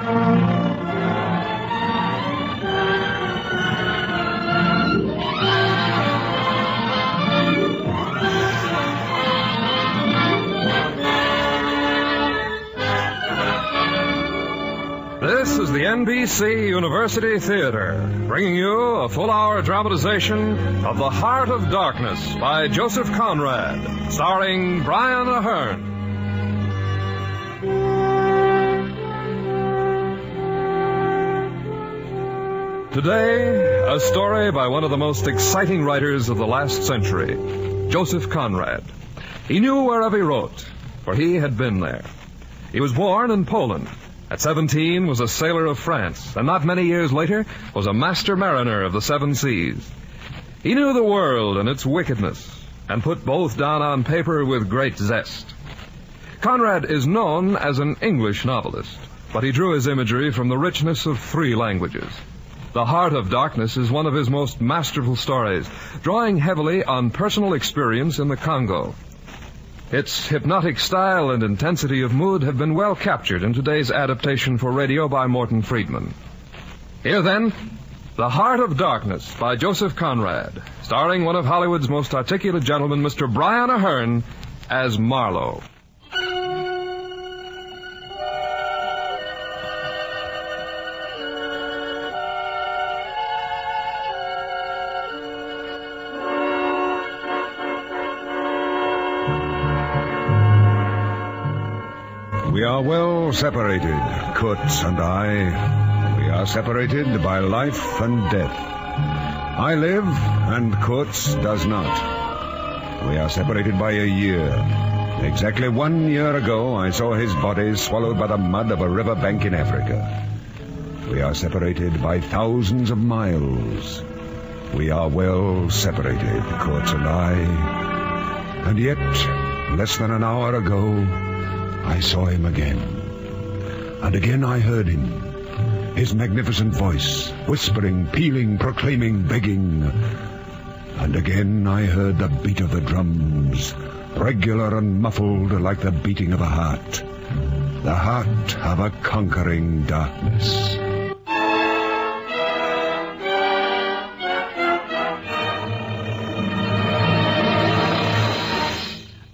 This is the NBC University Theater, bringing you a full-hour dramatization of The Heart of Darkness by Joseph Conrad, starring Brian Aherne. Today, a story by one of the most exciting writers of the last century, Joseph Conrad. He knew wherever he wrote, for he had been there. He was born in Poland. At 17, was a sailor of France, and not many years later was a master mariner of the seven seas. He knew the world and its wickedness, and put both down on paper with great zest. Conrad is known as an English novelist, but he drew his imagery from the richness of 3 languages. The Heart of Darkness is one of his most masterful stories, drawing heavily on personal experience in the Congo. Its hypnotic style and intensity of mood have been well captured in today's adaptation for radio by Morton Friedman. Here, then, The Heart of Darkness by Joseph Conrad, starring one of Hollywood's most articulate gentlemen, Mr. Brian Aherne, as Marlowe. We are well separated, Kurtz and I. We are separated by life and death. I live, and Kurtz does not. We are separated by a year. Exactly 1 year ago, I saw his body swallowed by the mud of a river bank in Africa. We are separated by thousands of miles. We are well separated, Kurtz and I. And yet, less than an hour ago, I saw him again. And again I heard him. His magnificent voice, whispering, pealing, proclaiming, begging. And again I heard the beat of the drums, regular and muffled like the beating of a heart. The heart of a conquering darkness.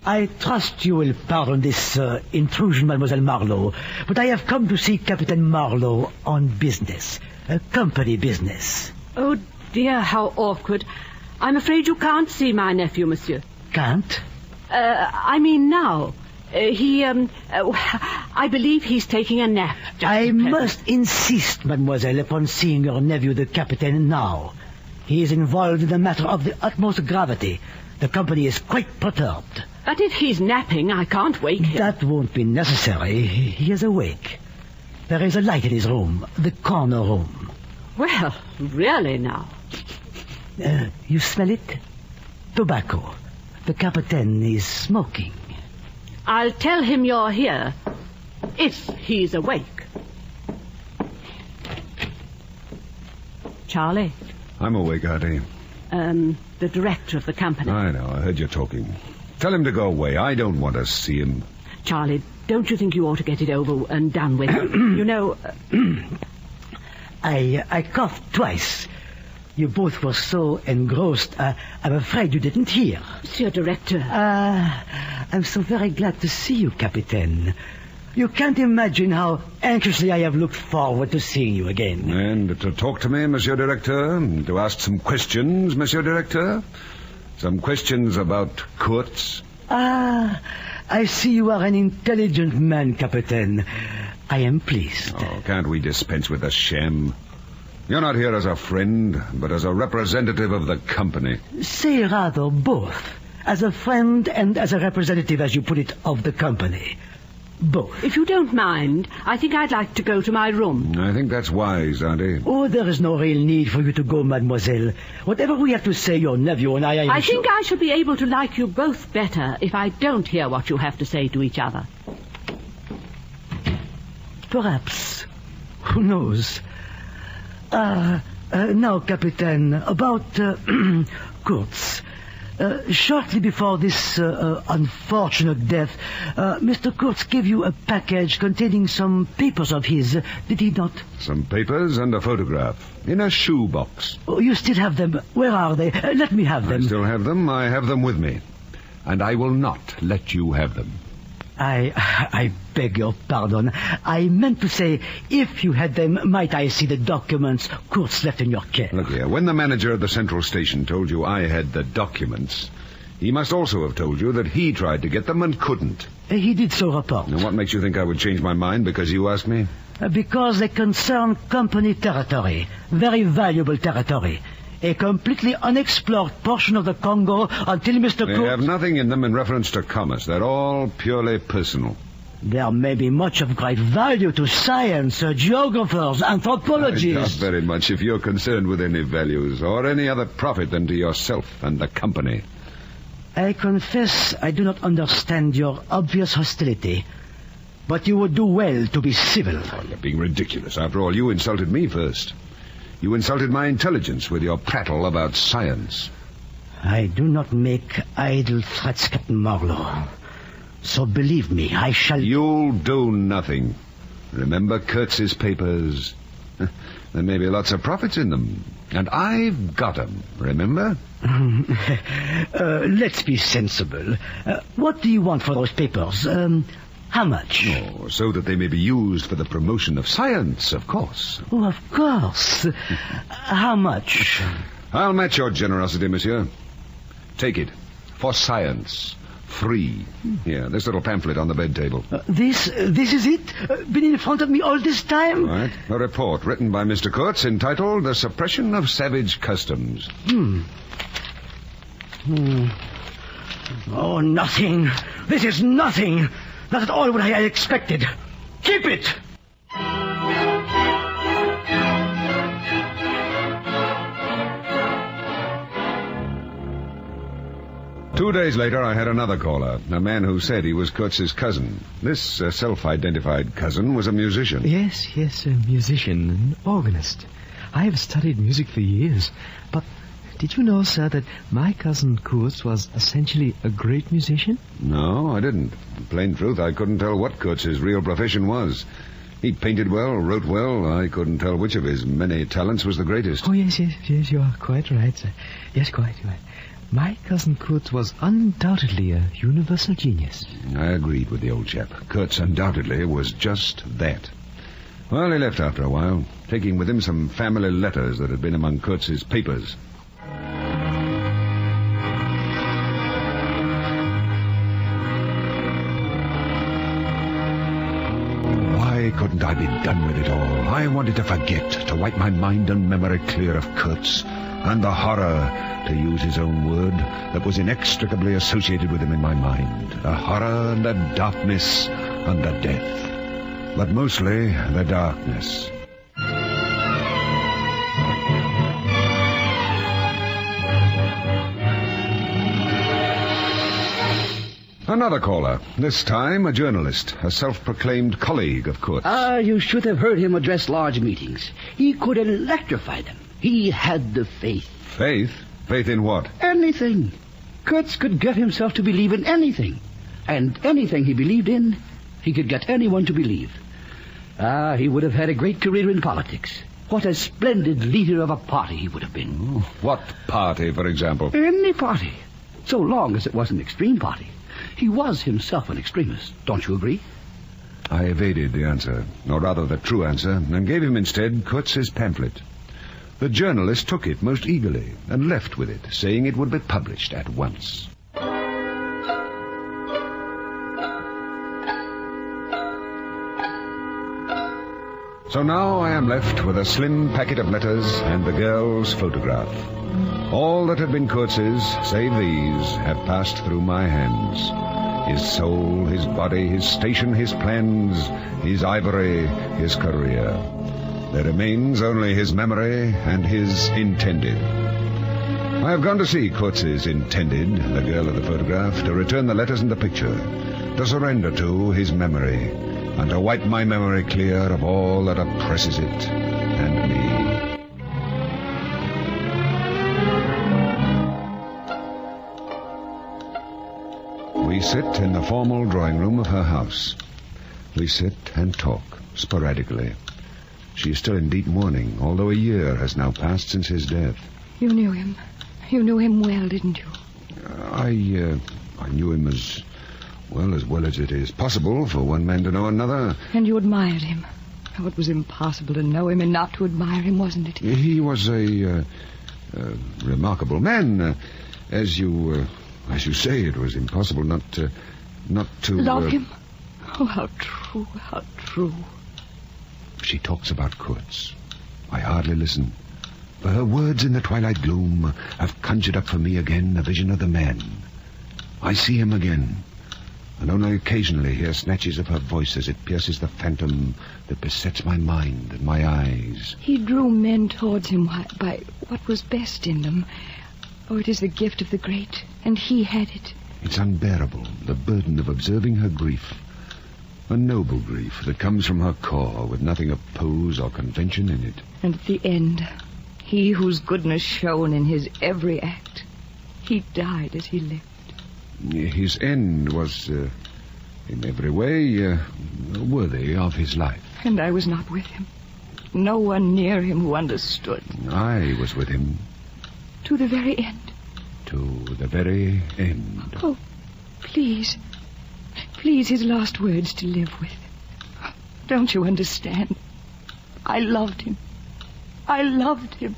I trust you will pardon this intrusion, Mademoiselle Marlowe, but I have come to see Captain Marlowe on business, company business. Oh, dear, how awkward. I'm afraid you can't see my nephew, monsieur. Can't? I mean now. I believe he's taking a nap. I must insist, mademoiselle, upon seeing your nephew, the captain, now. He is involved in a matter of the utmost gravity. The company is quite perturbed. But if he's napping, I can't wake him. That won't be necessary. He is awake. There is a light in his room, the corner room. Well, really now. You smell it? Tobacco. The captain is smoking. I'll tell him you're here, if he's awake. Charlie? I'm awake, Auntie. The director of the company. I know, I heard you talking. Tell him to go away. I don't want to see him. Charlie, don't you think you ought to get it over and done with? You know... I coughed twice. You both were so engrossed, I'm afraid you didn't hear. Monsieur Director. I'm so very glad to see you, Captain. You can't imagine how anxiously I have looked forward to seeing you again. And to talk to me, Monsieur Directeur, to ask some questions, Monsieur Directeur. Some questions about Kurtz. I see you are an intelligent man, Captain. I am pleased. Oh, can't we dispense with the sham? You're not here as a friend, but as a representative of the company. Say rather both. As a friend and as a representative, as you put it, of the company. Both. If you don't mind, I think I'd like to go to my room. I think that's wise, Auntie. Oh, there is no real need for you to go, mademoiselle. Whatever we have to say, your nephew and I think I shall be able to like you both better if I don't hear what you have to say to each other. Perhaps. Who knows? Now, Captain, about Kurtz. Shortly before this unfortunate death, Mr. Kurtz gave you a package containing some papers of his, did he not? Some papers and a photograph in a shoebox. Oh, you still have them. Where are they? Let me have them. I still have them. I have them with me. And I will not let you have them. I beg your pardon. I meant to say, if you had them, might I see the documents Kurtz left in your care? Look here, when the manager of the central station told you I had the documents, he must also have told you that he tried to get them and couldn't. He did so report. And what makes you think I would change my mind because you asked me? Because they concern company territory, very valuable territory. A completely unexplored portion of the Congo until Mr. Kurtz... They have nothing in them in reference to commerce. They're all purely personal. There may be much of great value to science, geographers, anthropologists. Not very much if you're concerned with any values or any other profit than to yourself and the company. I confess I do not understand your obvious hostility, but you would do well to be civil. Oh, you're being ridiculous. After all, you insulted me first. You insulted my intelligence with your prattle about science. I do not make idle threats, Captain Marlowe. So believe me, I shall... You'll do nothing. Remember Kurtz's papers? There may be lots of profits in them. And I've got them, remember? Let's be sensible. What do you want for those papers? How much? Oh, so that they may be used for the promotion of science, of course. Oh, of course. How much? I'll match your generosity, monsieur. Take it. For science. Free. Here, this little pamphlet on the bed table. This is it? Been in front of me all this time? Right. A report written by Mr. Kurtz entitled The Suppression of Savage Customs. Oh, nothing. This is nothing. Not at all what I had expected. Keep it! 2 days later, I had another caller, a man who said he was Kurtz's cousin. This self-identified cousin was a musician. Yes, a musician, an organist. I have studied music for years, but did you know, sir, that my cousin Kurtz was essentially a great musician? No, I didn't. In plain truth, I couldn't tell what Kurtz's real profession was. He painted well, wrote well. I couldn't tell which of his many talents was the greatest. Oh, yes, you are quite right, sir. Yes, quite right. My cousin Kurtz was undoubtedly a universal genius. I agreed with the old chap. Kurtz undoubtedly was just that. Well, he left after a while, taking with him some family letters that had been among Kurtz's papers. Why couldn't I be done with it all? I wanted to forget, to wipe my mind and memory clear of Kurtz and the horror, to use his own word, that was inextricably associated with him in my mind. The horror and the darkness and the death. But mostly the darkness. Another caller. This time a journalist, a self-proclaimed colleague of Kurtz. You should have heard him address large meetings. He could electrify them. He had the faith. Faith? Faith in what? Anything. Kurtz could get himself to believe in anything. And anything he believed in, he could get anyone to believe. He would have had a great career in politics. What a splendid leader of a party he would have been. What party, for example? Any party. So long as it was an extreme party. He was himself an extremist. Don't you agree? I evaded the answer, or rather the true answer, and gave him instead Kurtz's pamphlet. The journalist took it most eagerly and left with it, saying it would be published at once. So now I am left with a slim packet of letters and the girl's photograph. All that had been Kurtz's, save these, have passed through my hands. His soul, his body, his station, his plans, his ivory, his career. There remains only his memory and his intended. I have gone to see Kurtz's intended, the girl of the photograph, to return the letters and the picture, to surrender to his memory, and to wipe my memory clear of all that oppresses it and me. We sit in the formal drawing room of her house. We sit and talk, sporadically. She is still in deep mourning, although a year has now passed since his death. You knew him. You knew him well, didn't you? I knew him as well as it is possible for one man to know another. And you admired him. Oh, it was impossible to know him and not to admire him, wasn't it? He was a remarkable man. As you say, it was impossible not to... Love him? Oh, how true, how true. She talks about Kurtz. I hardly listen. For her words in the twilight gloom have conjured up for me again a vision of the man. I see him again, and only occasionally hear snatches of her voice as it pierces the phantom that besets my mind and my eyes. He drew men towards him by what was best in them. Oh, it is the gift of the great, and he had it. It's unbearable, the burden of observing her grief. A noble grief that comes from her core with nothing of pose or convention in it. And at the end, he whose goodness shone in his every act, he died as he lived. His end was, in every way, worthy of his life. And I was not with him. No one near him who understood. I was with him. To the very end. To the very end. Oh, please. Please, his last words to live with. Don't you understand? I loved him. I loved him.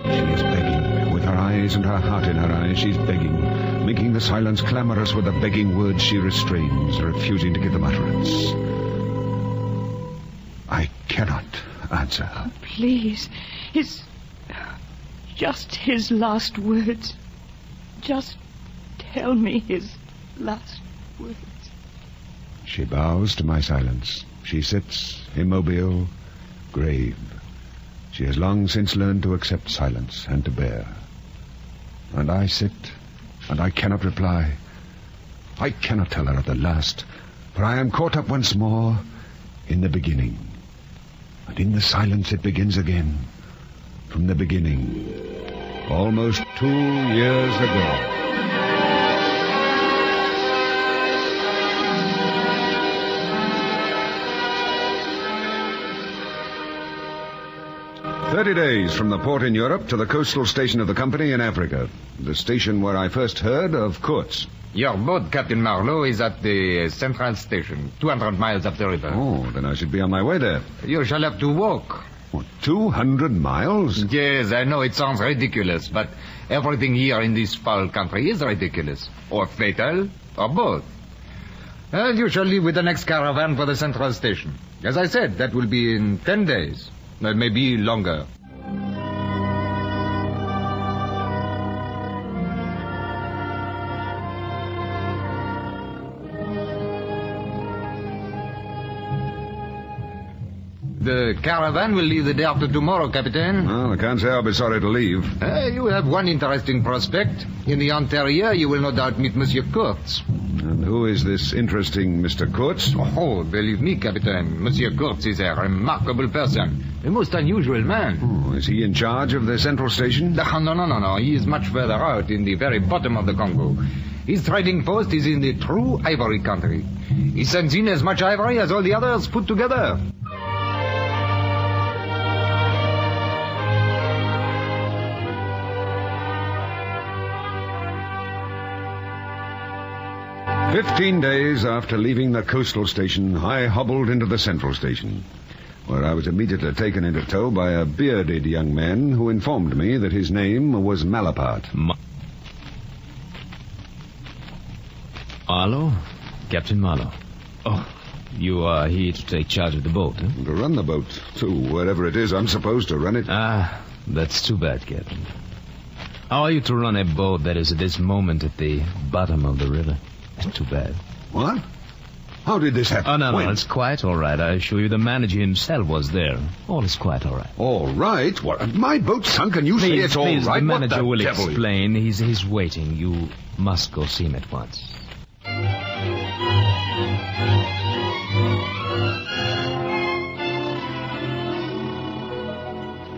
She is begging, with her eyes and her heart in her eyes. She's begging, making the silence clamorous with the begging words she restrains, refusing to give them utterance. I cannot answer her. Please, just his last words. Just tell me his last words. She bows to my silence. She sits, immobile, grave. She has long since learned to accept silence and to bear. And I sit, and I cannot reply. I cannot tell her of the last, for I am caught up once more in the beginning. And in the silence it begins again, from the beginning, almost 2 years ago. "30 days from the port in Europe to the coastal station of the company in Africa. The station where I first heard of Kurtz. Your boat, Captain Marlowe, is at the central station, 200 miles up the river. Oh, then I should be on my way there. You shall have to walk. What, 200 miles? Yes, I know it sounds ridiculous, but everything here in this foul country is ridiculous. Or fatal, or both. And you shall leave with the next caravan for the central station. As I said, that will be in 10 days. Maybe longer. The caravan will leave the day after tomorrow, Captain. Well, I can't say I'll be sorry to leave. You have one interesting prospect. In the interior, you will no doubt meet Monsieur Kurtz. And who is this interesting Mr. Kurtz? Oh, believe me, Captain, Monsieur Kurtz is a remarkable person. A most unusual man. Oh, is he in charge of the central station? No. He is much further out, in the very bottom of the Congo. His trading post is in the true ivory country. He sends in as much ivory as all the others put together. "15 days after leaving the coastal station, I hobbled into the central station, where I was immediately taken into tow by a bearded young man who informed me that his name was Malapart. Marlowe? Captain Marlowe. Oh, you are here to take charge of the boat, huh? To run the boat, to wherever it is I'm supposed to run it. Ah, that's too bad, Captain. How are you to run a boat that is at this moment at the bottom of the river? Too bad. What? How did this happen? Oh, no, When? it's quite all right. I assure you the manager himself was there. All is quite all right. All right? What? My boat sunk and you say it's all Please, right? the What manager will devil? explain. He's waiting. You must go see him at once.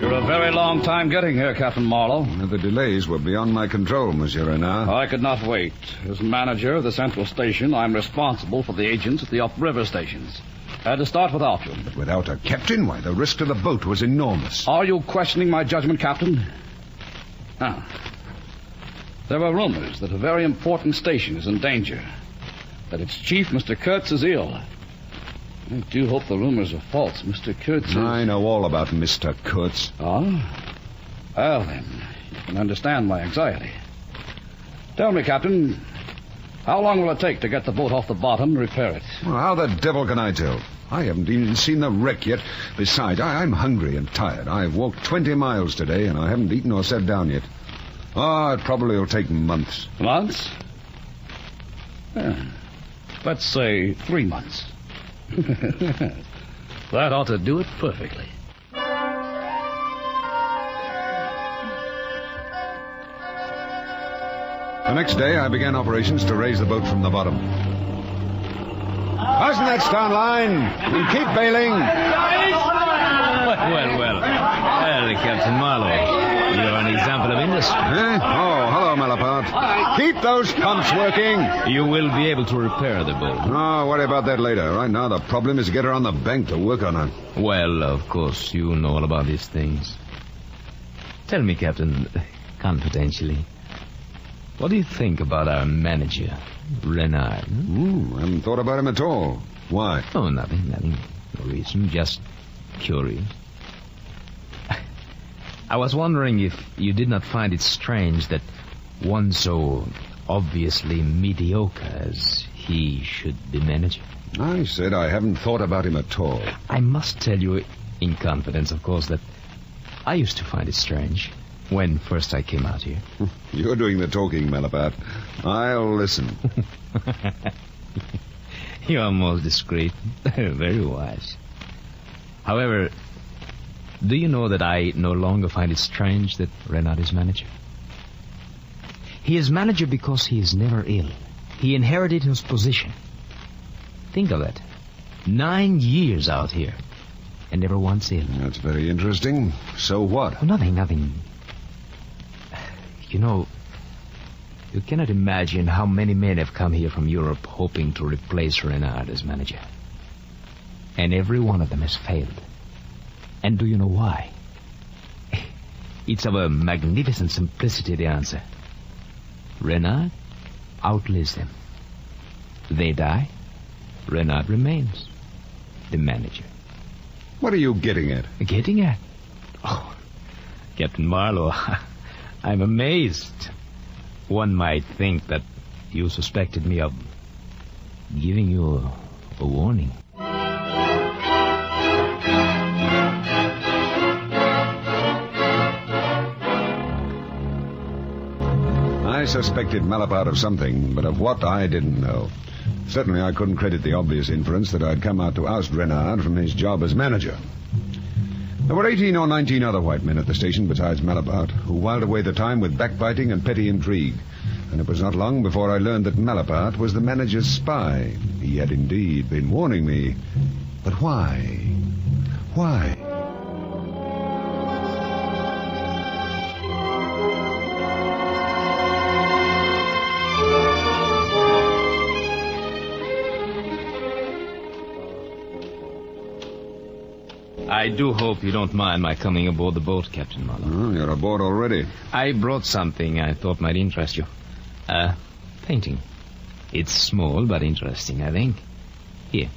You're a very long time getting here, Captain Marlowe. The delays were beyond my control, Monsieur Renard. I could not wait. As manager of the Central Station, I'm responsible for the agents at the upriver stations. I had to start without you. But without a captain, why, the risk to the boat was enormous. Are you questioning my judgment, Captain? Ah. There were rumors that a very important station is in danger. That its chief, Mr. Kurtz, is ill. I do hope the rumors are false. Mr. Kurtz is... I know all about Mr. Kurtz. Ah? Well, then, you can understand my anxiety. Tell me, Captain, how long will it take to get the boat off the bottom and repair it? Well, how the devil can I tell? I haven't even seen the wreck yet. Besides, I'm hungry and tired. I've walked 20 miles today, and I haven't eaten or sat down yet. Oh, it probably will take months. Months? Let's say 3 months. That ought to do it perfectly. The next day, I began operations to raise the boat from the bottom. Fasten that stern line and keep bailing. Well, Captain Marlowe, you're an example of industry. Oh, hello, Malapert. Keep those pumps working. You will be able to repair the boat. Oh, worry about that later. Right now, the problem is to get her on the bank to work on her. Well, of course, you know all about these things. Tell me, Captain, confidentially, what do you think about our manager, Renard? I haven't thought about him at all. Why? Oh, nothing. No reason, just curious. I was wondering if you did not find it strange that one so obviously mediocre as he should be manager. I said I haven't thought about him at all. I must tell you, in confidence, of course, that I used to find it strange when first I came out here. You're doing the talking, Malapert. I'll listen. You're most discreet. Very wise. However, do you know that I no longer find it strange that Renard is manager? He is manager because he is never ill. He inherited his position. Think of that. 9 years out here, and never once ill. That's very interesting. So what? Oh, nothing. You know, you cannot imagine how many men have come here from Europe hoping to replace Renard as manager. And every one of them has failed. And do you know why? It's of a magnificent simplicity, the answer. Renard outlives them. They die. Renard remains the manager. What are you getting at? Getting at? Oh, Captain Marlowe, I'm amazed. One might think that you suspected me of giving you a warning. I suspected Malapert of something, but of what I didn't know. Certainly I couldn't credit the obvious inference that I'd come out to oust Renard from his job as manager. There were 18 or 19 other white men at the station besides Malapert, who whiled away the time with backbiting and petty intrigue. And it was not long before I learned that Malapert was the manager's spy. He had indeed been warning me. But why? Why? I do hope you don't mind my coming aboard the boat, Captain Marlowe. Oh, you're aboard already. I brought something I thought might interest you. A painting. It's small but interesting, I think. Here,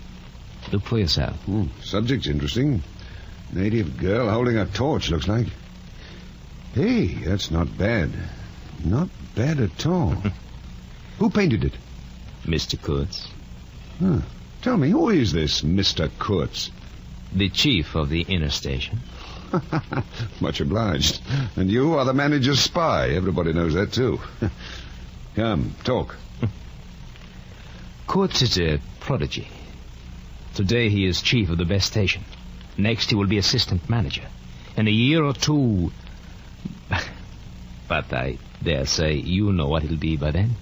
look for yourself. Subject's interesting. Native girl holding a torch, looks like. Hey, that's not bad. Not bad at all. Who painted it? Mr. Kurtz. Huh. Tell me, who is this Mr. Kurtz? The chief of the inner station. Much obliged. And you are the manager's spy. Everybody knows that, too. Come, talk. Kurtz is a prodigy. Today he is chief of the best station. Next he will be assistant manager. In a year or two... But I dare say you know what it'll be by then.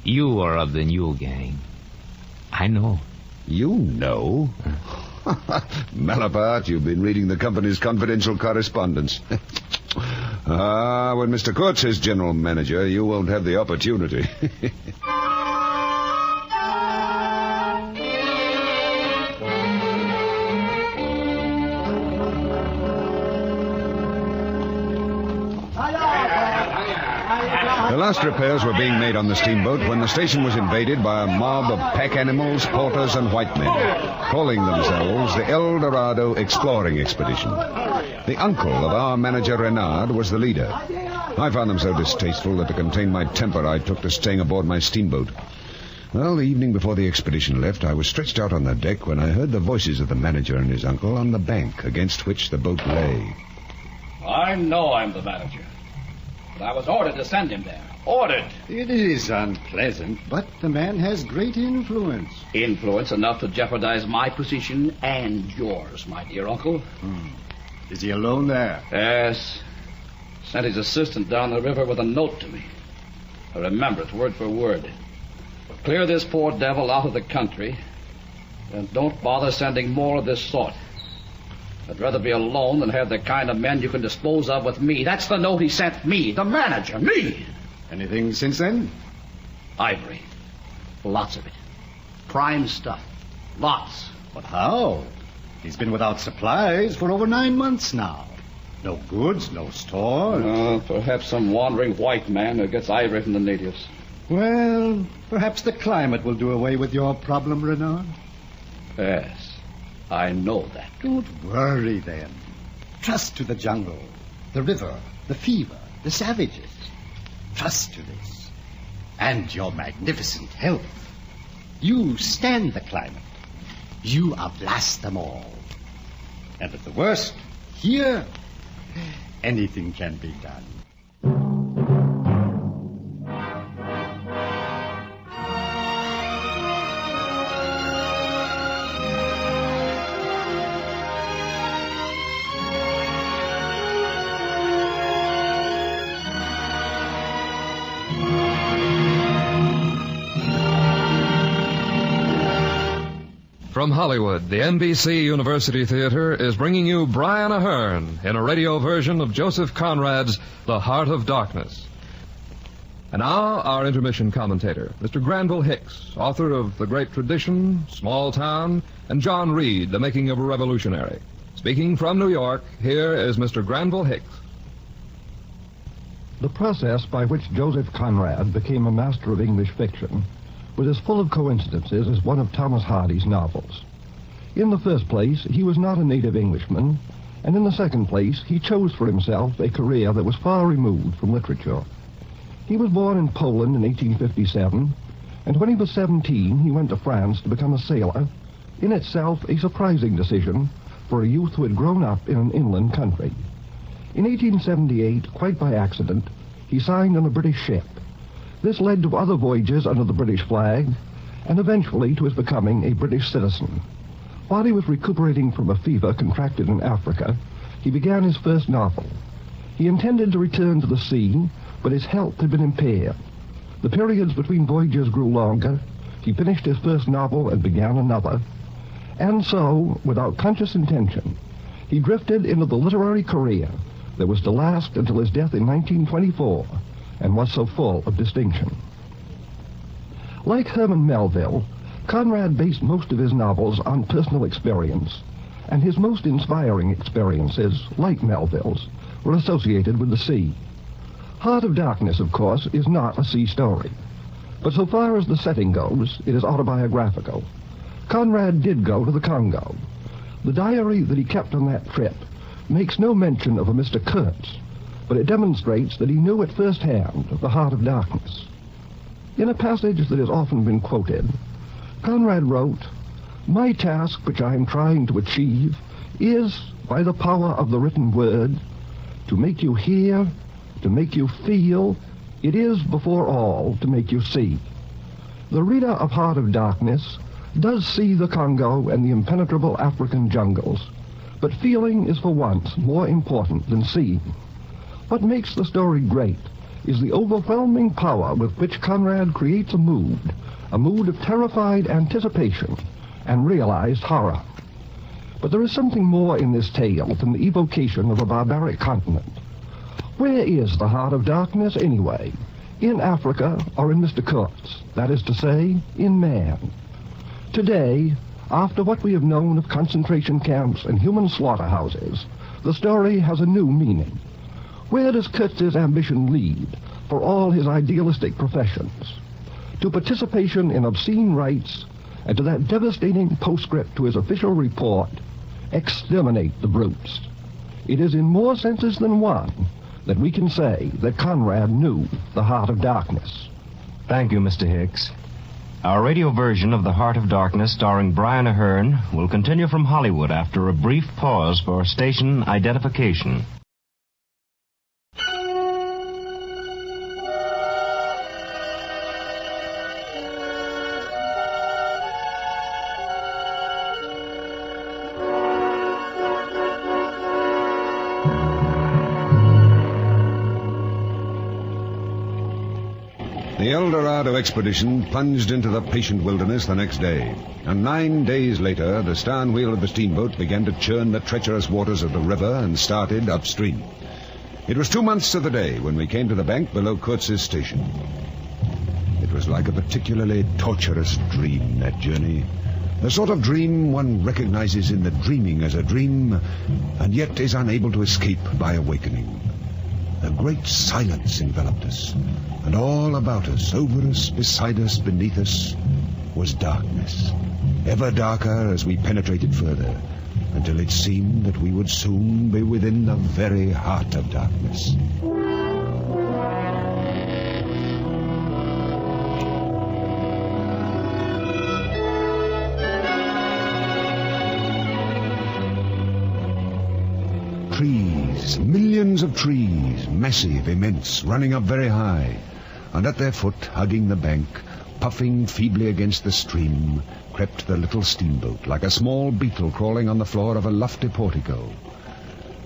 You are of the new gang. I know. You know? Malapert, you've been reading the company's confidential correspondence. When Mr. Kurtz is general manager, you won't have the opportunity. The last repairs were being made on the steamboat when the station was invaded by a mob of pack animals, porters, and white men, calling themselves the El Dorado Exploring Expedition. The uncle of our manager Renard was the leader. I found them so distasteful that to contain my temper I took to staying aboard my steamboat. Well, the evening before the expedition left, I was stretched out on the deck when I heard the voices of the manager and his uncle on the bank against which the boat lay. I know I'm the manager. But I was ordered to send him there. Ordered. It is unpleasant, but the man has great influence. Influence enough to jeopardize my position and yours, my dear uncle. Is he alone there? Yes. Sent his assistant down the river with a note to me. I remember it word for word. Clear this poor devil out of the country, and don't bother sending more of this sort. I'd rather be alone than have the kind of men you can dispose of with me. That's the note he sent me, the manager, me. Anything since then? Ivory. Lots of it. Prime stuff. Lots. But how? He's been without supplies for over 9 months now. No goods, no store. Perhaps some wandering white man who gets ivory from the natives. Well, perhaps the climate will do away with your problem, Renard. Yes, I know that. Don't worry, then. Trust to the jungle, the river, the fever, the savages. Trust to this. And your magnificent health. You stand the climate. You outlast them all. And at the worst, here, anything can be done. From Hollywood, the NBC University Theater is bringing you Brian Ahern in a radio version of Joseph Conrad's The Heart of Darkness. And now, our intermission commentator, Mr. Granville Hicks, author of The Great Tradition, Small Town, and John Reed, The Making of a Revolutionary. Speaking from New York, here is Mr. Granville Hicks. The process by which Joseph Conrad became a master of English fiction was as full of coincidences as one of Thomas Hardy's novels. In the first place, he was not a native Englishman, and in the second place, he chose for himself a career that was far removed from literature. He was born in Poland in 1857, and when he was 17, he went to France to become a sailor, in itself a surprising decision for a youth who had grown up in an inland country. In 1878, quite by accident, he signed on a British ship. This led to other voyages under the British flag, and eventually to his becoming a British citizen. While he was recuperating from a fever contracted in Africa, he began his first novel. He intended to return to the sea, but his health had been impaired. The periods between voyages grew longer. He finished his first novel and began another. And so, without conscious intention, he drifted into the literary career that was to last until his death in 1924, and was so full of distinction. Like Herman Melville, Conrad based most of his novels on personal experience, and his most inspiring experiences, like Melville's, were associated with the sea. Heart of Darkness, of course, is not a sea story, but so far as the setting goes, it is autobiographical. Conrad did go to the Congo. The diary that he kept on that trip makes no mention of a Mr. Kurtz, but it demonstrates that he knew at first hand the heart of darkness. In a passage that has often been quoted, Conrad wrote, "My task which I am trying to achieve is, by the power of the written word, to make you hear, to make you feel. It is, before all, to make you see." The reader of Heart of Darkness does see the Congo and the impenetrable African jungles, but feeling is for once more important than seeing. What makes the story great is the overwhelming power with which Conrad creates a mood of terrified anticipation and realized horror. But there is something more in this tale than the evocation of a barbaric continent. Where is the heart of darkness, anyway? In Africa or in Mr. Kurtz? That is to say, in man. Today, after what we have known of concentration camps and human slaughterhouses, the story has a new meaning. Where does Kurtz's ambition lead for all his idealistic professions? To participation in obscene rites and to that devastating postscript to his official report, exterminate the brutes. It is in more senses than one that we can say that Conrad knew the heart of darkness. Thank you, Mr. Hicks. Our radio version of The Heart of Darkness, starring Brian Ahern, will continue from Hollywood after a brief pause for station identification. The El Dorado expedition plunged into the patient wilderness the next day, and 9 days later the stern wheel of the steamboat began to churn the treacherous waters of the river and started upstream. It was 2 months to the day when we came to the bank below Kurtz's station. It was like a particularly torturous dream, that journey. The sort of dream one recognizes in the dreaming as a dream, and yet is unable to escape by awakening. A great silence enveloped us, and all about us, over us, beside us, beneath us, was darkness, ever darker as we penetrated further, until it seemed that we would soon be within the very heart of darkness. Trees, millions of trees, massive, immense, running up very high, and at their foot, hugging the bank, puffing feebly against the stream, crept the little steamboat, like a small beetle crawling on the floor of a lofty portico.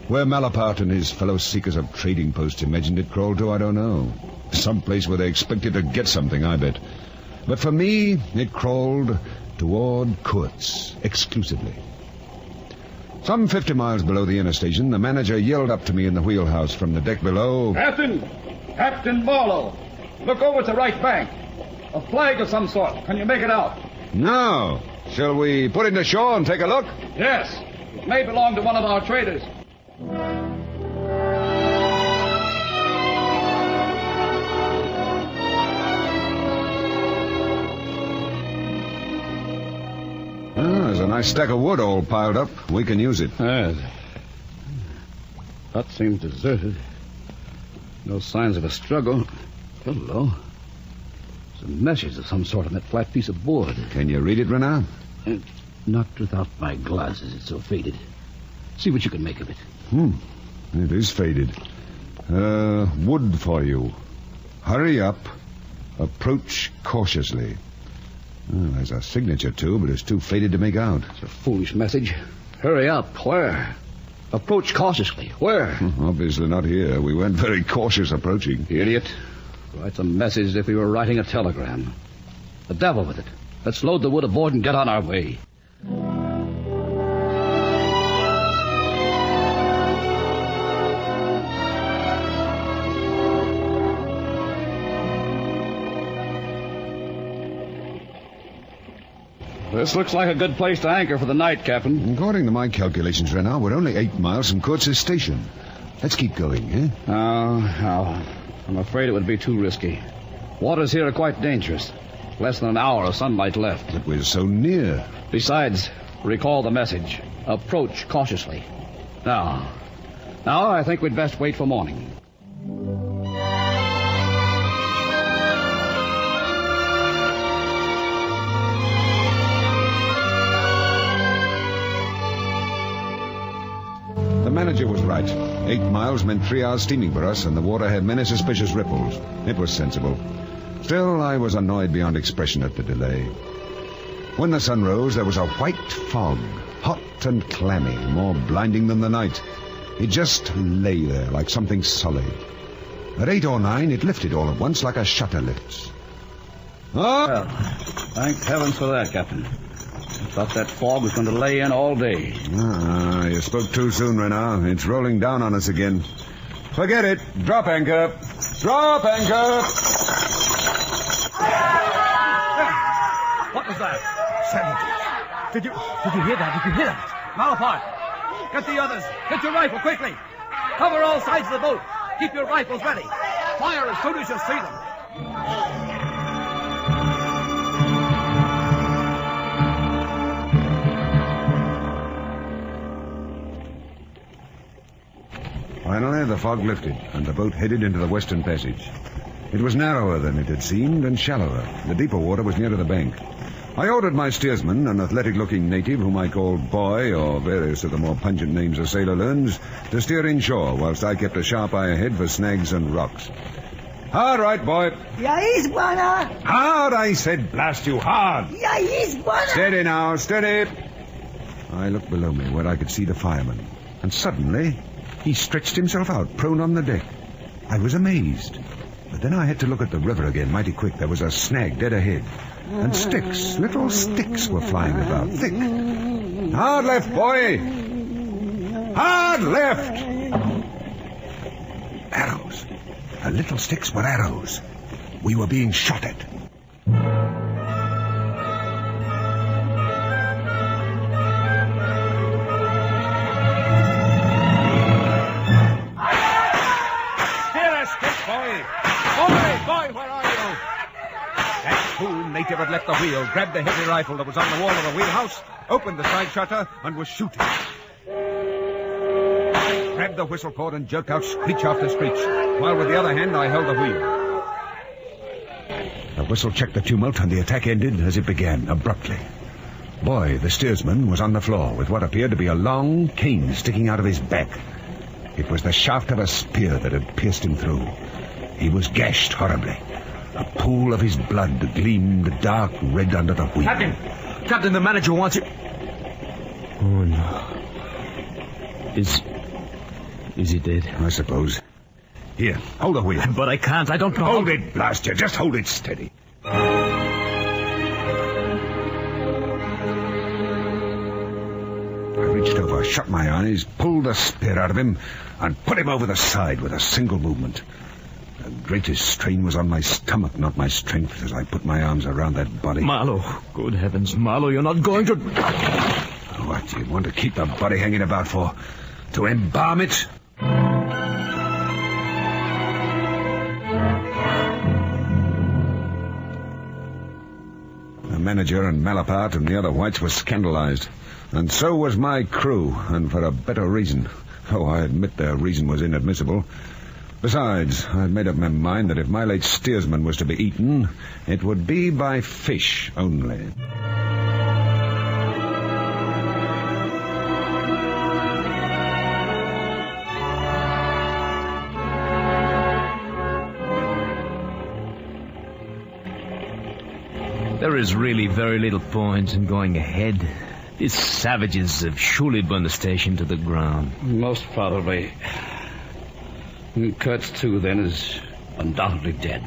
Where Malaparte and his fellow seekers of trading posts imagined it crawled to, I don't know. Some place where they expected to get something, I bet. But for me, it crawled toward Kurtz, exclusively. Some 50 miles below the inner station, the manager yelled up to me in the wheelhouse from the deck below. Captain Barlow, look over at the right bank. A flag of some sort. Can you make it out? No. Shall we put it to shore and take a look? Yes. It may belong to one of our traders. There's a nice stack of wood all piled up. We can use it. That seems deserted. No signs of a struggle. Hello. There's a message of some sort on that flat piece of board. Can you read it, Renard? Not without my glasses. It's so faded. See what you can make of it. It is faded. Wood for you. Hurry up. Approach cautiously. There's a signature, too, but it's too faded to make out. It's a foolish message. Hurry up. Where? Approach cautiously. Where? Obviously not here. We weren't very cautious approaching. Idiot. Writes a message as if we were writing a telegram. The devil with it. Let's load the wood aboard and get on our way. This looks like a good place to anchor for the night, Captain. According to my calculations, Renard, we're only 8 miles from Kurtz's station. Let's keep going, eh? I'm afraid it would be too risky. Waters here are quite dangerous. Less than an hour of sunlight left. But we're so near. Besides, recall the message. Approach cautiously. Now, I think we'd best wait for morning. The manager was right. 8 miles meant 3 hours steaming for us, and the water had many suspicious ripples. It was sensible. Still, I was annoyed beyond expression at the delay. When the sun rose, there was a white fog, hot and clammy, more blinding than the night. It just lay there like something solid. At 8 or 9, it lifted all at once like a shutter lifts. Well, thank heavens for that, Captain. Thought that fog was going to lay in all day. Ah, you spoke too soon, Renard. It's rolling down on us again. Forget it. Drop anchor. Drop anchor. What was that? Savages. Did you hear that? Did you hear that? Malapart, get the others. Get your rifle quickly. Cover all sides of the boat. Keep your rifles ready. Fire as soon as you see them. Finally, the fog lifted, and the boat headed into the western passage. It was narrower than it had seemed, and shallower. The deeper water was nearer the bank. I ordered my steersman, an athletic-looking native whom I called Boy, or various of the more pungent names a sailor learns, to steer inshore, whilst I kept a sharp eye ahead for snags and rocks. Hard right, boy. Yes, Bwana. Hard, I said. Blast you, hard. Yes, Bwana. Steady now, steady. I looked below me, where I could see the fireman, and suddenly he stretched himself out, prone on the deck. I was amazed. But then I had to look at the river again, mighty quick. There was a snag dead ahead. And sticks, little sticks were flying about, thick. Hard left, boy. Hard left. Arrows. The little sticks were arrows. We were being shot at. Boy, where are you? That fool native had left the wheel, grabbed the heavy rifle that was on the wall of the wheelhouse, opened the side shutter, and was shooting. Grabbed the whistle cord and jerked out screech after screech, while with the other hand I held the wheel. The whistle checked the tumult, and the attack ended as it began, abruptly. Boy, the steersman, was on the floor with what appeared to be a long cane sticking out of his back. It was the shaft of a spear that had pierced him through. He was gashed horribly. A pool of his blood gleamed dark red under the wheel. Captain, the manager wants you. Oh, no. Is he dead? I suppose. Here, hold the wheel. But I can't. I don't know. Hold it, blast you. Just hold it steady. I reached over, shut my eyes, pulled the spear out of him, and put him over the side with a single movement. The greatest strain was on my stomach, not my strength, as I put my arms around that body. Marlowe, good heavens, Marlowe, you're not going to... What do you want to keep the body hanging about for? To embalm it? The manager and Malapart and the other whites were scandalized. And so was my crew, and for a better reason. Oh, I admit their reason was inadmissible. Besides, I'd made up my mind that if my late steersman was to be eaten, it would be by fish only. There is really very little point in going ahead. These savages have surely burned the station to the ground. Most probably. Kurtz, too, then, is undoubtedly dead.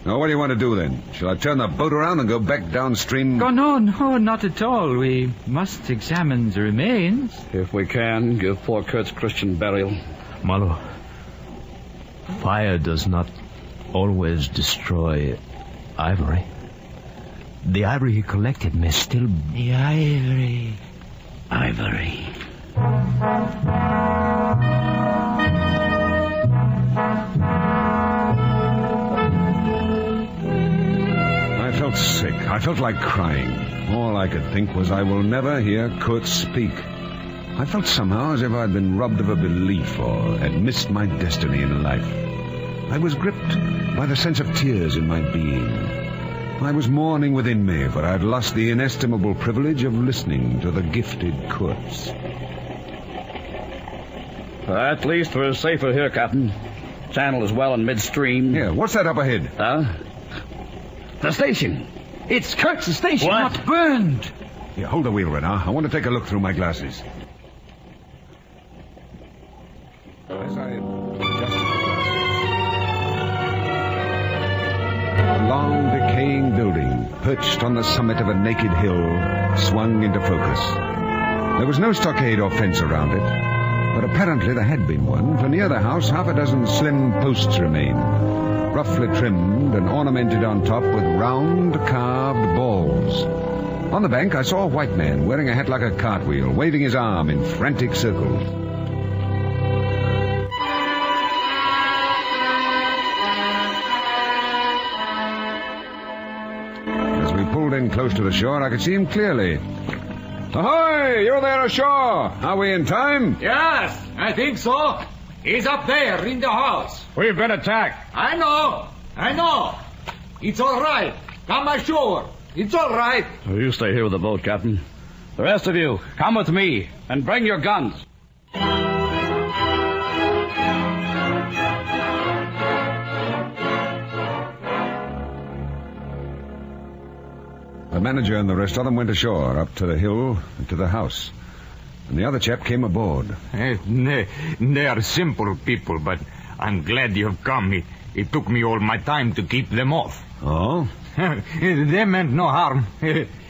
Now, what do you want to do, then? Shall I turn the boat around and go back downstream? Oh, no, not at all. We must examine the remains. If we can, give poor Kurtz Christian burial. Marlowe, fire does not always destroy ivory. The ivory he collected may still... The ivory. Ivory. I felt sick. I felt like crying. All I could think was I will never hear Kurtz speak. I felt somehow as if I'd been robbed of a belief or had missed my destiny in life. I was gripped by the sense of tears in my being. I was mourning within me, for I'd lost the inestimable privilege of listening to the gifted Kurtz. At least we're safer here, Captain. Channel is well in midstream. Yeah, what's that up ahead? The station. It's Kurtz's station. What? Burned. Here, hold the wheel, Renard. I want to take a look through my glasses. As I adjusted the glasses, a long, decaying building perched on the summit of a naked hill, swung into focus. There was no stockade or fence around it, but apparently there had been one, for near the house half a dozen slim posts remained, roughly trimmed and ornamented on top with round carved balls. On the bank I saw a white man wearing a hat like a cartwheel, waving his arm in frantic circles. As we pulled in close to the shore, I could see him clearly. Ahoy! You're there ashore! Are we in time? Yes, I think so. He's up there in the house. We've been attacked. I know. It's all right. Come ashore. It's all right. Oh, you stay here with the boat, Captain. The rest of you, come with me and bring your guns. The manager and the rest of them went ashore, up to the hill and to the house. And the other chap came aboard. They are simple people, but I'm glad you've come. It took me all my time to keep them off. Oh? They meant no harm.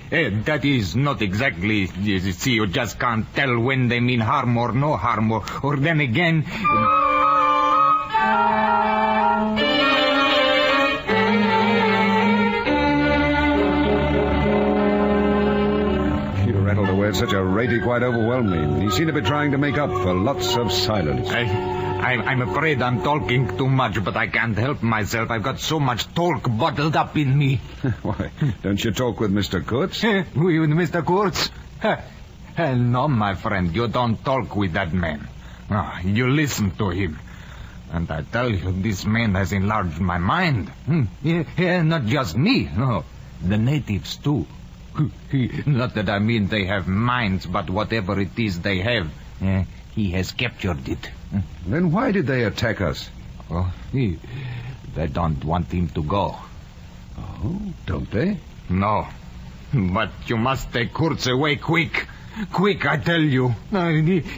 That is not exactly... See, you just can't tell when they mean harm or no harm. Or then again... You rattled away at such a rate he quite overwhelmed me. He seemed to be trying to make up for lots of silence. I'm afraid I'm talking too much, but I can't help myself. I've got so much talk bottled up in me. Why, don't you talk with Mr. Kurtz? With Mr. Kurtz? No, my friend, you don't talk with that man. No, you listen to him. And I tell you, this man has enlarged my mind. Yeah, not just me, no. The natives, too. Not that I mean they have minds, but whatever it is they have, he has captured it. Then why did they attack us? Oh, they don't want him to go. Oh, don't they? No. But you must take Kurtz away quick. Quick, I tell you.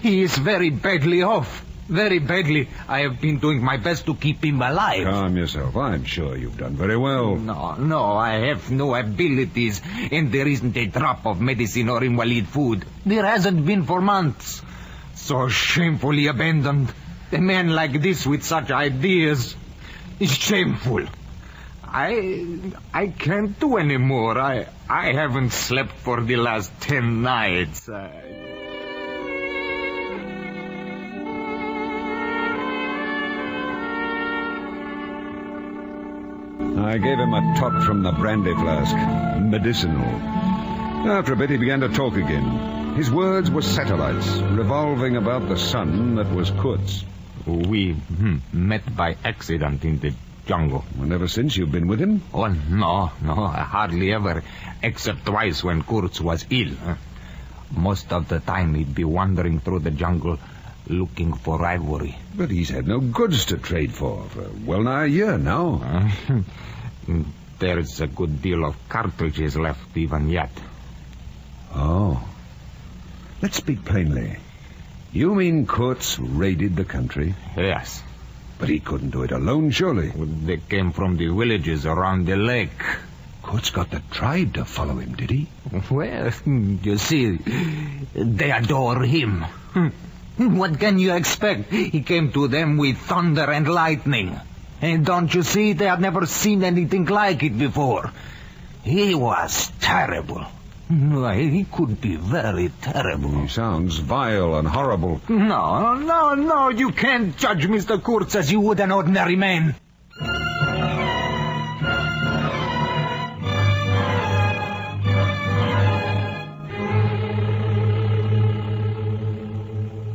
He is very badly off. Very badly. I have been doing my best to keep him alive. Calm yourself. I'm sure you've done very well. No, I have no abilities, and there isn't a drop of medicine or invalid food. There hasn't been for months. So shamefully abandoned. A man like this with such ideas is shameful. I can't do any more. I haven't slept for the last 10 nights. I gave him a tot from the brandy flask. Medicinal. After a bit, he began to talk again. His words were satellites, revolving about the sun that was Kurtz. We met by accident in the jungle. And ever since you've been with him? Oh, no, hardly ever, except twice when Kurtz was ill. Most of the time he'd be wandering through the jungle looking for ivory. But he's had no goods to trade for well nigh a year now. There's a good deal of cartridges left even yet. Oh. Let's speak plainly. You mean Kurtz raided the country? Yes. But he couldn't do it alone, surely. They came from the villages around the lake. Kurtz got the tribe to follow him, did he? Well, you see, they adore him. What can you expect? He came to them with thunder and lightning. And don't you see, they had never seen anything like it before. He was terrible. He could be very terrible. He sounds vile and horrible. No, you can't judge Mr. Kurtz as you would an ordinary man.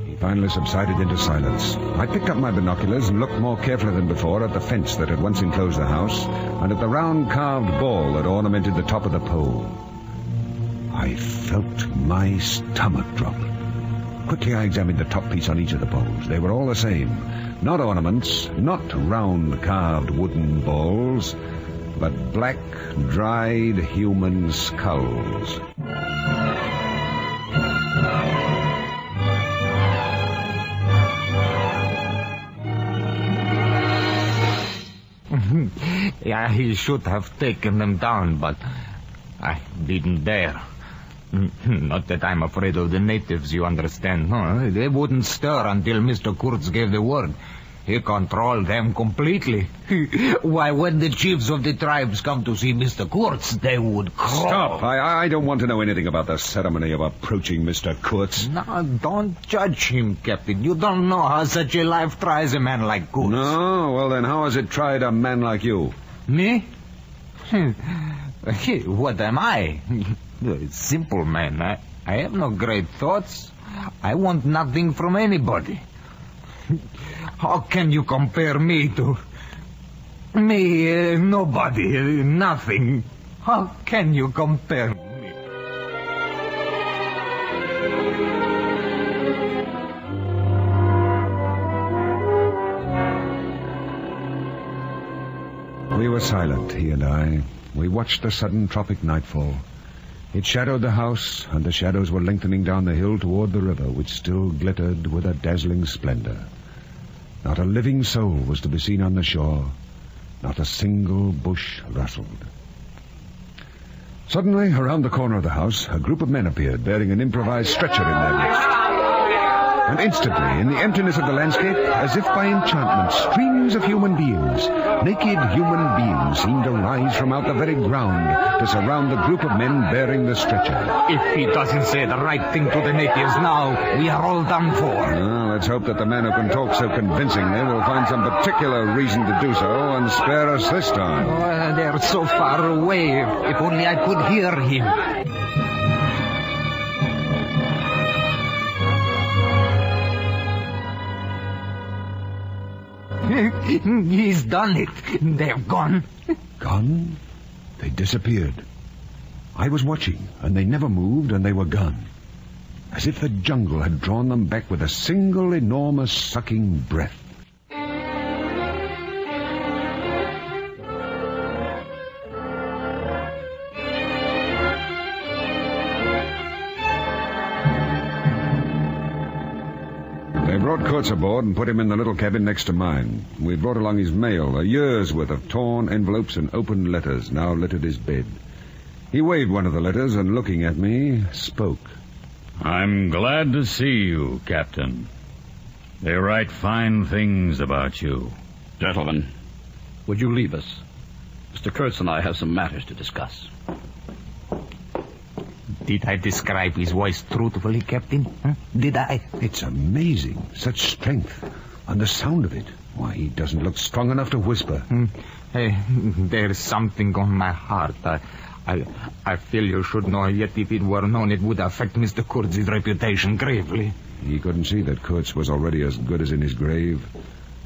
He finally subsided into silence. I picked up my binoculars and looked more carefully than before at the fence that had once enclosed the house and at the round carved ball that ornamented the top of the pole. I felt my stomach drop. Quickly I examined the top piece on each of the poles. They were all the same. Not ornaments, not round carved wooden balls, but black, dried human skulls. Yeah, he should have taken them down, but I didn't dare. Not that I'm afraid of the natives, you understand. No, they wouldn't stir until Mr. Kurtz gave the word. He controlled them completely. Why, when the chiefs of the tribes come to see Mr. Kurtz, they would crawl. Stop! I don't want to know anything about the ceremony of approaching Mr. Kurtz. No, don't judge him, Captain. You don't know how such a life tries a man like Kurtz. No? Well, then how has it tried a man like you? Me? What am I? A simple man. I have no great thoughts. I want nothing from anybody. How can you compare me to... me, nobody, nothing. How can you compare me? We were silent, he and I. We watched the sudden tropic nightfall. It shadowed the house, and the shadows were lengthening down the hill toward the river, which still glittered with a dazzling splendor. Not a living soul was to be seen on the shore. Not a single bush rustled. Suddenly, around the corner of the house, a group of men appeared, bearing an improvised stretcher in their midst. And instantly, in the emptiness of the landscape, as if by enchantment, streams of human beings, naked human beings, seemed to rise from out the very ground to surround the group of men bearing the stretcher. If he doesn't say the right thing to the natives now, we are all done for. Well, let's hope that the man who can talk so convincingly will find some particular reason to do so and spare us this time. Oh, they're so far away. If only I could hear him. He's done it. They're gone. Gone? They disappeared. I was watching, and they never moved, and they were gone. As if the jungle had drawn them back with a single enormous sucking breath. They brought Kurtz aboard and put him in the little cabin next to mine. We brought along his mail, a year's worth of torn envelopes and open letters now littered his bed. He waved one of the letters and, looking at me, spoke. I'm glad to see you, Captain. They write fine things about you. Gentlemen, would you leave us? Mr. Kurtz and I have some matters to discuss. Did I describe his voice truthfully, Captain? Huh? Did I? It's amazing. Such strength. And the sound of it. Why, he doesn't look strong enough to whisper. Hey, there's something on my heart. I feel you should know, yet if it were known, it would affect Mr. Kurtz's reputation gravely. He couldn't see that Kurtz was already as good as in his grave.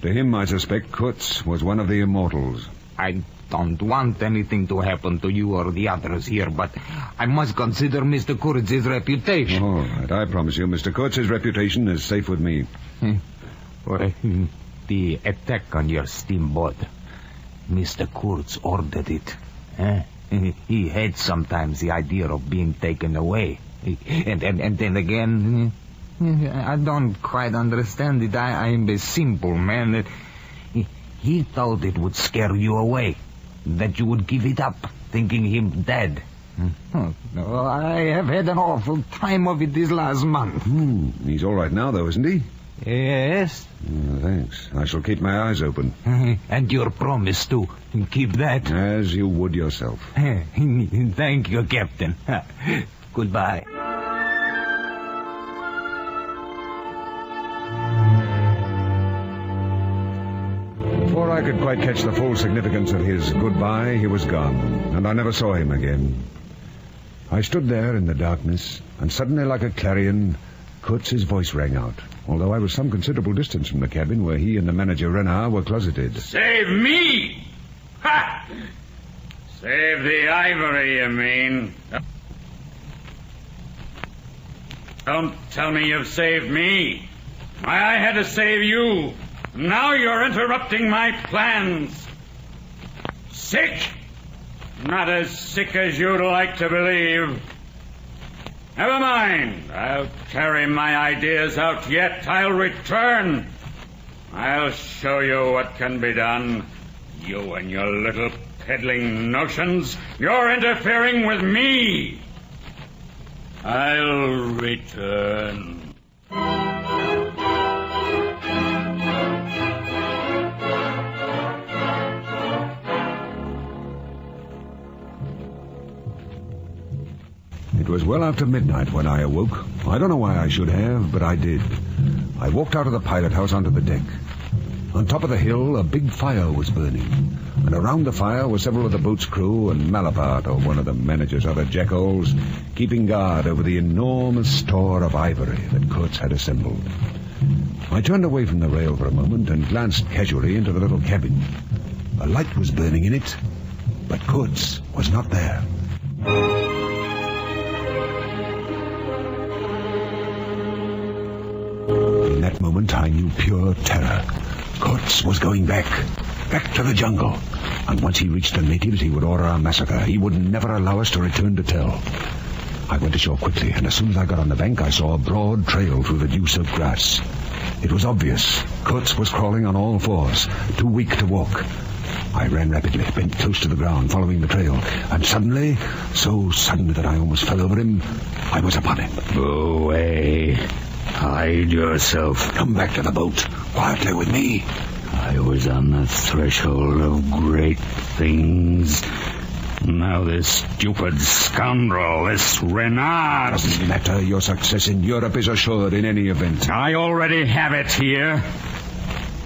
To him, I suspect, Kurtz was one of the immortals. I don't want anything to happen to you or the others here, but I must consider Mr. Kurtz's reputation. All right, I promise you, Mr. Kurtz's reputation is safe with me. The attack on your steamboat, Mr. Kurtz ordered it. He hates sometimes the idea of being taken away. And then again, I don't quite understand it. I'm a simple man. He thought it would scare you away, that you would give it up, thinking him dead. I have had an awful time of it this last month. He's all right now, though, isn't he? Yes. Thanks. I shall keep my eyes open. And your promise to keep that? As you would yourself. Thank you, Captain. Goodbye. Before I could quite catch the full significance of his goodbye, he was gone, and I never saw him again. I stood there in the darkness, and suddenly, like a clarion, Kurtz's voice rang out, although I was some considerable distance from the cabin where he and the manager Renard were closeted. Save me! Ha! Save the ivory, you mean? Don't tell me you've saved me. I had to save you. Now you're interrupting my plans. Sick? Not as sick as you'd like to believe. Never mind. I'll carry my ideas out yet. I'll return. I'll show you what can be done. You and your little peddling notions. You're interfering with me. I'll return. It was well after midnight when I awoke. I don't know why I should have, but I did. I walked out of the pilot house onto the deck. On top of the hill, a big fire was burning, and around the fire were several of the boat's crew and Malapart, or one of the manager's other jackals, keeping guard over the enormous store of ivory that Kurtz had assembled. I turned away from the rail for a moment and glanced casually into the little cabin. A light was burning in it, but Kurtz was not there. In that moment, I knew pure terror. Kurtz was going back to the jungle. And once he reached the natives, he would order our massacre. He would never allow us to return to tell. I went ashore quickly, and as soon as I got on the bank, I saw a broad trail through the dew-soaked grass. It was obvious. Kurtz was crawling on all fours, too weak to walk. I ran rapidly, bent close to the ground, following the trail, and suddenly, so suddenly that I almost fell over him, I was upon him. Go away. Hide yourself. Come back to the boat, quietly with me. I was on the threshold of great things. Now this stupid scoundrel, this Renard... Doesn't matter. Your success in Europe is assured in any event. I already have it here.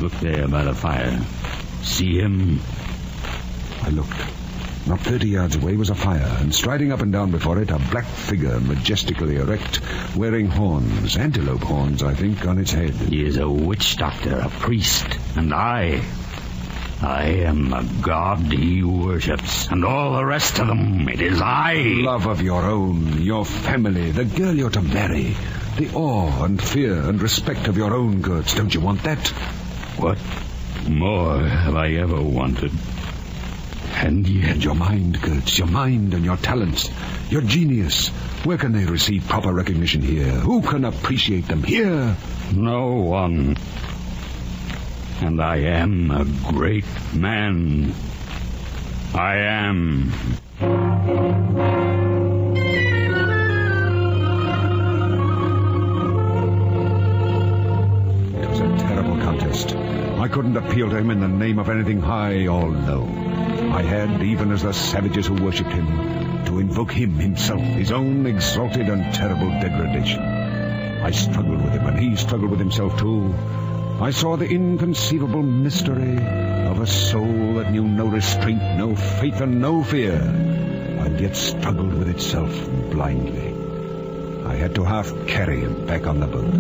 Look there by the fire. See him? I looked. Not 30 yards away was a fire, and striding up and down before it, a black figure, majestically erect, wearing horns, antelope horns, I think, on its head. He is a witch doctor, a priest, and I am the god he worships, and all the rest of them, it is I. Love of your own, your family, the girl you're to marry, the awe and fear and respect of your own goods. Don't you want that? What more have I ever wanted? And yet... And your mind, Kurtz, your mind and your talents, your genius. Where can they receive proper recognition here? Who can appreciate them here? No one. And I am a great man. I am. It was a terrible contest. I couldn't appeal to him in the name of anything high or low. I had, even as the savages who worshipped him, to invoke him himself, his own exalted and terrible degradation. I struggled with him, and he struggled with himself too. I saw the inconceivable mystery of a soul that knew no restraint, no faith, and no fear, and yet struggled with itself blindly. I had to half carry him back on the boat.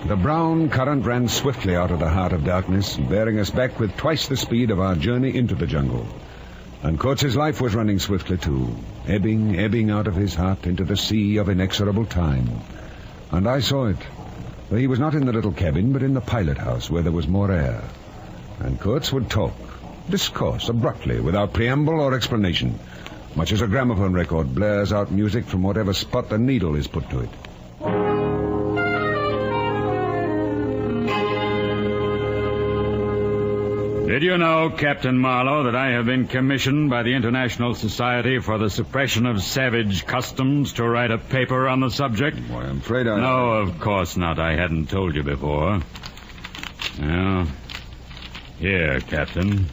The brown current ran swiftly out of the heart of darkness, bearing us back with twice the speed of our journey into the jungle. And Kurtz's life was running swiftly too, ebbing out of his heart into the sea of inexorable time. And I saw it, for he was not in the little cabin, but in the pilot house, where there was more air. And Kurtz would talk, discourse abruptly, without preamble or explanation, much as a gramophone record blares out music from whatever spot the needle is put to it. Did you know, Captain Marlowe, that I have been commissioned by the International Society for the Suppression of Savage Customs to write a paper on the subject? Why, I'm afraid I... No, of course not. I hadn't told you before. Well, here, Captain.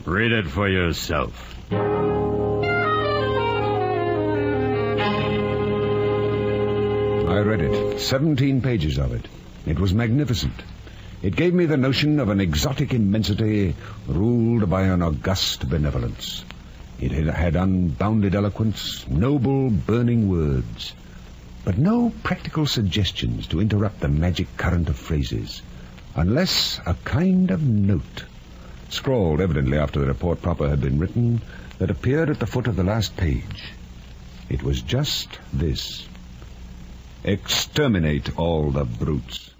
Read it for yourself. I read it. 17 pages of it. It was magnificent. It gave me the notion of an exotic immensity ruled by an august benevolence. It had unbounded eloquence, noble, burning words, but no practical suggestions to interrupt the magic current of phrases, unless a kind of note, scrawled evidently after the report proper had been written, that appeared at the foot of the last page. It was just this: exterminate all the brutes.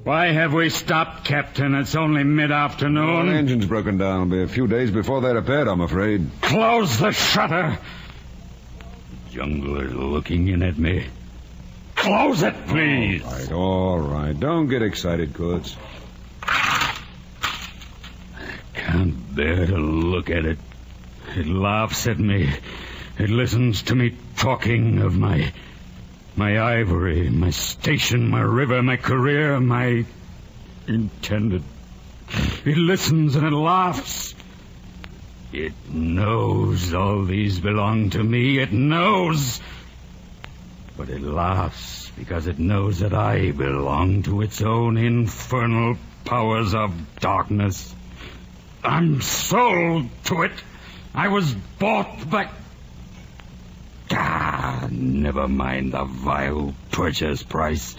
Why Why have we stopped, Captain? It's only mid-afternoon. The engine's broken down. It'll be a few days before they're repaired, I'm afraid. Close the shutter. The jungle is looking in at me. Close it, please. All right. Don't get excited, Kurtz. Can't bear to look at it. It laughs at me. It listens to me talking of my ivory, my station, my river, my career, my intended. It listens and it laughs. It knows all these belong to me. It knows. But it laughs because it knows that I belong to its own infernal powers of darkness. I'm sold to it. I was bought by... never mind the vile purchase price.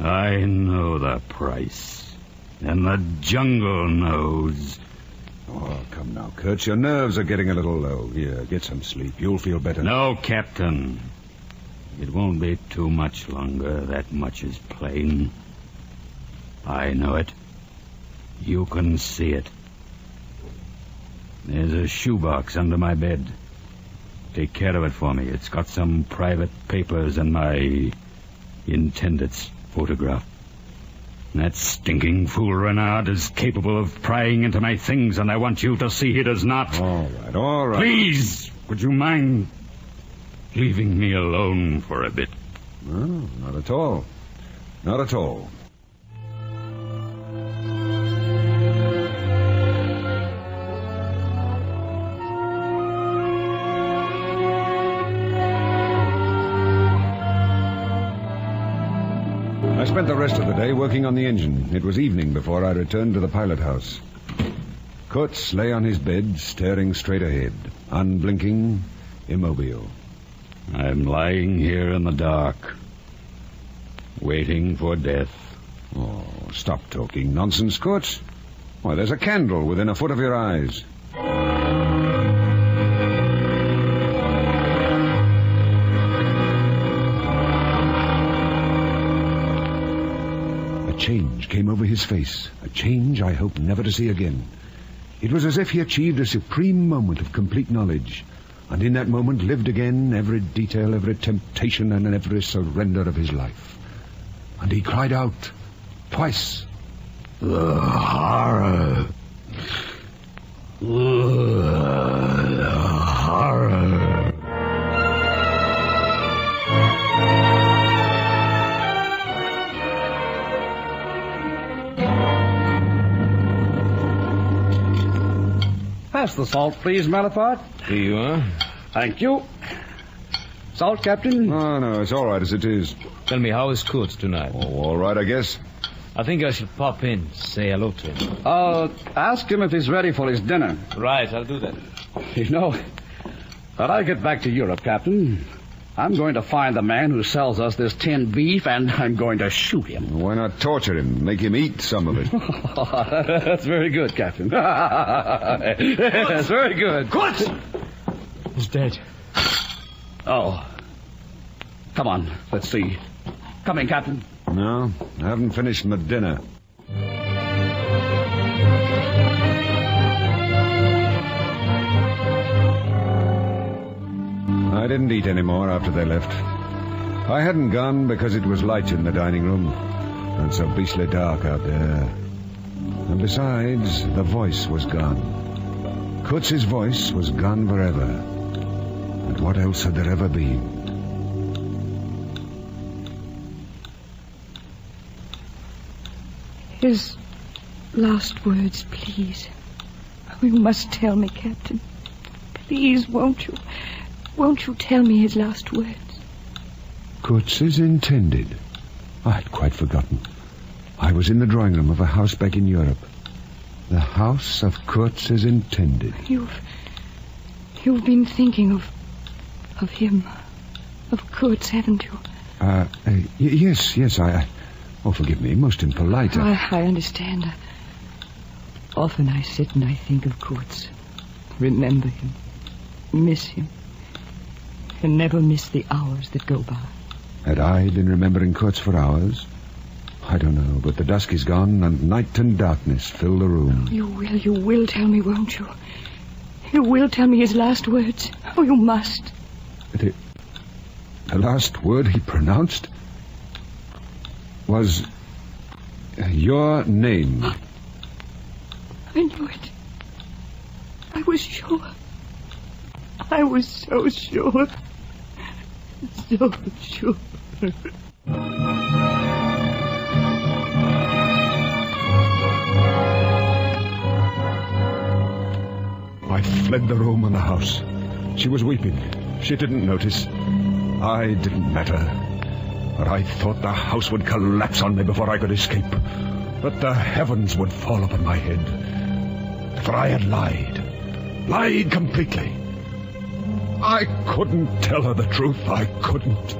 I know the price. And the jungle knows. Oh, come now, Kurtz. Your nerves are getting a little low. Here, get some sleep. You'll feel better. No, Captain. It won't be too much longer. That much is plain. I know it. You can see it. There's a shoebox under my bed. Take care of it for me. It's got some private papers and my intended's photograph. That stinking fool Renard is capable of prying into my things, and I want you to see he does not. All right. Please, would you mind leaving me alone for a bit? No, not at all. Not at all. I spent the rest of the day working on the engine. It was evening before I returned to the pilot house. Kurtz lay on his bed, staring straight ahead, unblinking, immobile. I'm lying here in the dark, waiting for death. Oh, stop talking nonsense, Kurtz. Why, there's a candle within a foot of your eyes. A change came over his face, a change I hope never to see again. It was as if he achieved a supreme moment of complete knowledge, and in that moment lived again every detail, every temptation, and every surrender of his life. And he cried out, twice, "The horror! The horror!" Pass the salt, please, Malapart. Here you are. Thank you. Salt, Captain? Oh, no, it's all right as it is. Tell me, how is Kurtz tonight? Oh, all right, I guess. I think I should pop in, say hello to him. Ask him if he's ready for his dinner. Right, I'll do that. You know, when I get back to Europe, Captain, I'm going to find the man who sells us this tinned beef, and I'm going to shoot him. Why not torture him? Make him eat some of it. That's very good, Captain. That's very good. Kurtz! He's dead. Oh. Come on, let's see. Come in, Captain. No, I haven't finished my dinner. I didn't eat any more after they left. I hadn't gone because it was light in the dining room and so beastly dark out there. And besides, the voice was gone. Kurtz's voice was gone forever. And what else had there ever been? His last words, please. You must tell me, Captain. Please, won't you? Won't you tell me his last words? Kurtz's intended. I had quite forgotten. I was in the drawing room of a house back in Europe. The house of Kurtz's intended. You've been thinking of him, of Kurtz, haven't you? Yes. Oh, forgive me, most impolite. I understand. Often I sit and I think of Kurtz. Remember him. Miss him. And never miss the hours that go by. Had I been remembering Kurtz for hours? I don't know, but the dusk is gone, and night and darkness fill the room. You will tell me, won't you? You will tell me his last words. Oh, you must. The last word he pronounced was your name. I knew it. I was sure. I was so sure. So sure. I fled the room and the house. She was weeping. She didn't notice. I didn't matter. But I thought the house would collapse on me before I could escape. That the heavens would fall upon my head. For I had lied. Lied completely. I couldn't tell her the truth. I couldn't.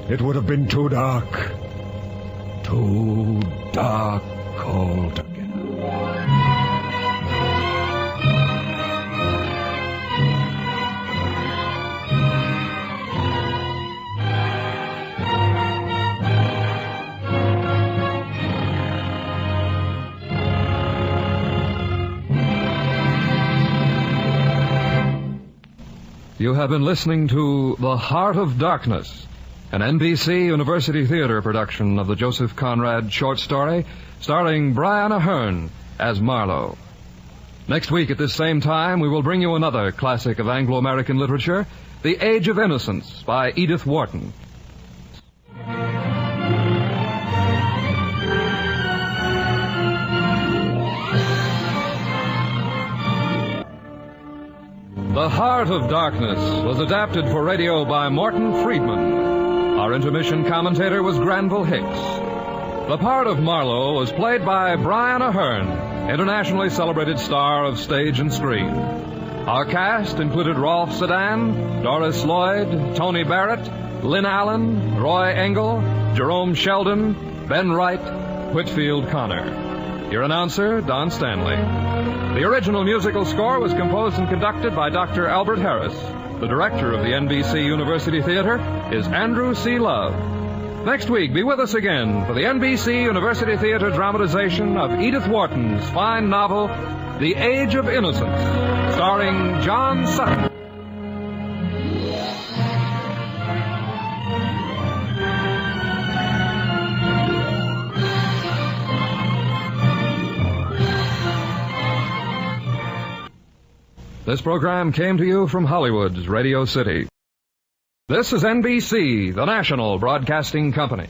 It would have been too dark. Too dark altogether. You have been listening to The Heart of Darkness, an NBC University Theater production of the Joseph Conrad short story starring Brian Ahern as Marlowe. Next week at this same time, we will bring you another classic of Anglo-American literature, The Age of Innocence by Edith Wharton. The Heart of Darkness was adapted for radio by Morton Friedman. Our intermission commentator was Granville Hicks. The part of Marlowe was played by Brian Ahern, internationally celebrated star of stage and screen. Our cast included Rolf Sedan, Doris Lloyd, Tony Barrett, Lynn Allen, Roy Engel, Jerome Sheldon, Ben Wright, Whitfield Connor. Your announcer, Don Stanley. The original musical score was composed and conducted by Dr. Albert Harris. The director of the NBC University Theater is Andrew C. Love. Next week, be with us again for the NBC University Theater dramatization of Edith Wharton's fine novel, The Age of Innocence, starring John Sutton. This program came to you from Hollywood's Radio City. This is NBC, the national broadcasting company.